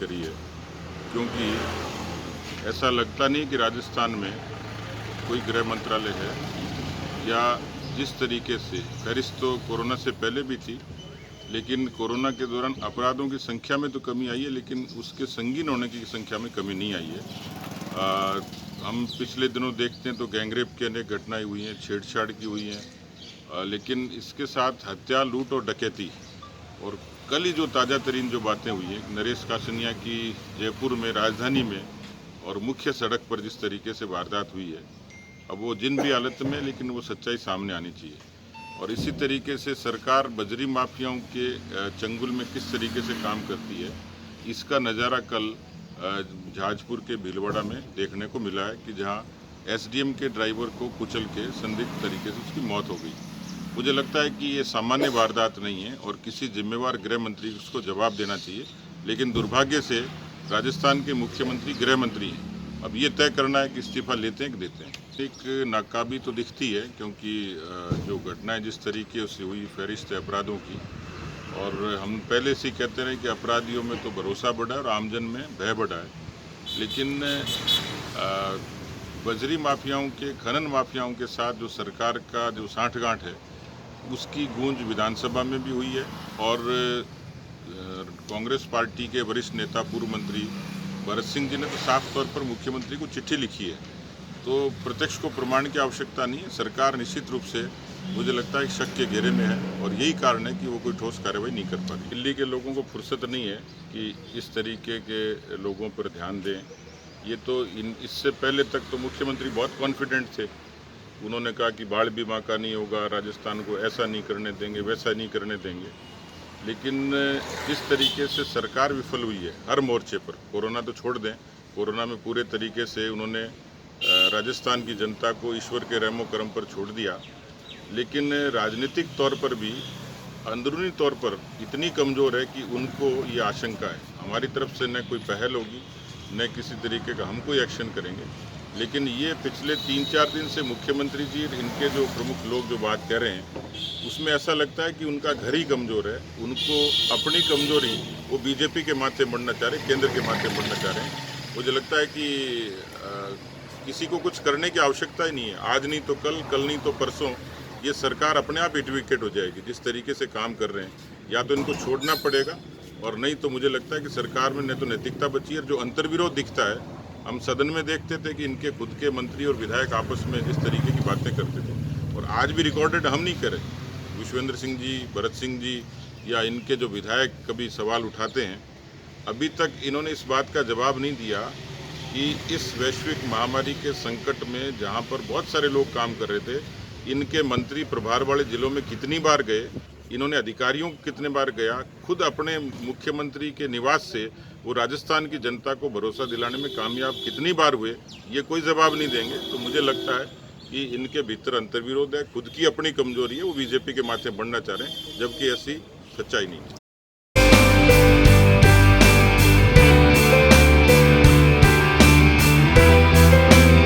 करी है, क्योंकि ऐसा लगता नहीं कि राजस्थान में कोई गृह मंत्रालय है, या जिस तरीके से फहरिस्त तो कोरोना से पहले भी थी, लेकिन कोरोना के दौरान अपराधों की संख्या में तो कमी आई है, लेकिन उसके संगीन होने की संख्या में कमी नहीं आई है। हम पिछले दिनों देखते हैं तो गैंगरेप की अनेक घटनाएं हुई हैं, छेड़छाड़ की हुई हैं, लेकिन इसके साथ हत्या, लूट और डकैती, और कल ही जो ताज़ा तरीन जो बातें हुई हैं नरेश कासनिया की जयपुर में, राजधानी में और मुख्य सड़क पर जिस तरीके से वारदात हुई है, अब वो जिन भी हालत में, लेकिन वो सच्चाई सामने आनी चाहिए। और इसी तरीके से सरकार बजरी माफियाओं के चंगुल में किस तरीके से काम करती है, इसका नज़ारा कल जहाजपुर के भीलवाड़ा में देखने को मिला है कि जहां एसडीएम के ड्राइवर को कुचल के संदिग्ध तरीके से उसकी मौत हो गई। मुझे लगता है कि ये सामान्य वारदात नहीं है और किसी जिम्मेवार गृह मंत्री उसको जवाब देना चाहिए, लेकिन दुर्भाग्य से राजस्थान के मुख्यमंत्री गृह मंत्री हैं। अब ये तय करना है कि इस्तीफा लेते हैं कि देते हैं। एक नाकाबी तो दिखती है, क्योंकि जो घटनाएं जिस तरीके से हुई फहरिस्त अपराधों की, और हम पहले से ही कहते रहे कि अपराधियों में तो भरोसा बढ़ा है और आमजन में भय बढ़ा है, लेकिन बजरी माफियाओं के, खनन माफियाओं के साथ जो सरकार का जो साठगांठ है, उसकी गूंज विधानसभा में भी हुई है। और कांग्रेस पार्टी के वरिष्ठ नेता पूर्व मंत्री भरत सिंह जी ने तो साफ तौर पर मुख्यमंत्री को चिट्ठी लिखी है। तो प्रत्यक्ष को प्रमाण की आवश्यकता नहीं है। सरकार निश्चित रूप से, मुझे लगता है, शक के घेरे में है और यही कारण है कि वो कोई ठोस कार्रवाई नहीं कर पा रही। दिल्ली के लोगों को फुर्सत नहीं है कि इस तरीके के लोगों पर ध्यान दें। ये तो इससे पहले तक तो मुख्यमंत्री बहुत कॉन्फिडेंट थे। उन्होंने कहा कि बाढ़ बीमा का नहीं होगा, राजस्थान को ऐसा नहीं करने देंगे, वैसा नहीं करने देंगे। लेकिन जिस तरीके से सरकार विफल हुई है हर मोर्चे पर, कोरोना तो छोड़ दें, कोरोना में पूरे तरीके से उन्होंने राजस्थान की जनता को ईश्वर के रहमो करम पर छोड़ दिया, लेकिन राजनीतिक तौर पर भी अंदरूनी तौर पर इतनी कमज़ोर है कि उनको ये आशंका है हमारी तरफ से न कोई पहल होगी, न किसी तरीके का हम कोई एक्शन करेंगे। लेकिन ये पिछले 3-4 दिन से मुख्यमंत्री जी, इनके जो प्रमुख लोग जो बात कह रहे हैं, उसमें ऐसा लगता है कि उनका घर ही कमज़ोर है। उनको अपनी कमज़ोरी वो बीजेपी के माथे बढ़ना चाह रहे हैं, केंद्र के माथे बढ़ना चाह रहे हैं। मुझे लगता है कि किसी को कुछ करने की आवश्यकता ही नहीं है। आज नहीं तो कल, कल नहीं तो परसों ये सरकार अपने आप एडवोकेट हो जाएगी। जिस तरीके से काम कर रहे हैं, या तो इनको छोड़ना पड़ेगा, और नहीं तो मुझे लगता है कि सरकार में न तो नैतिकता बची है। और जो अंतर्विरोध दिखता है, हम सदन में देखते थे कि इनके खुद के मंत्री और विधायक आपस में जिस तरीके की बातें करते थे, और आज भी रिकॉर्डेड, हम नहीं करें, विश्वेंद्र सिंह जी, भरत सिंह जी या इनके जो विधायक कभी सवाल उठाते हैं, अभी तक इन्होंने इस बात का जवाब नहीं दिया कि इस वैश्विक महामारी के संकट में जहां पर बहुत सारे लोग काम कर रहे थे, इनके मंत्री प्रभार वाले जिलों में कितनी बार गए, इन्होंने अधिकारियों को कितने बार गया, खुद अपने मुख्यमंत्री के निवास से वो राजस्थान की जनता को भरोसा दिलाने में कामयाब कितनी बार हुए, ये कोई जवाब नहीं देंगे। तो मुझे लगता है कि इनके भीतर अंतर्विरोध है, खुद की अपनी कमजोरी है, वो बीजेपी के माथे बढ़ना चाह रहे हैं, जबकि ऐसी सच्चाई नहीं है।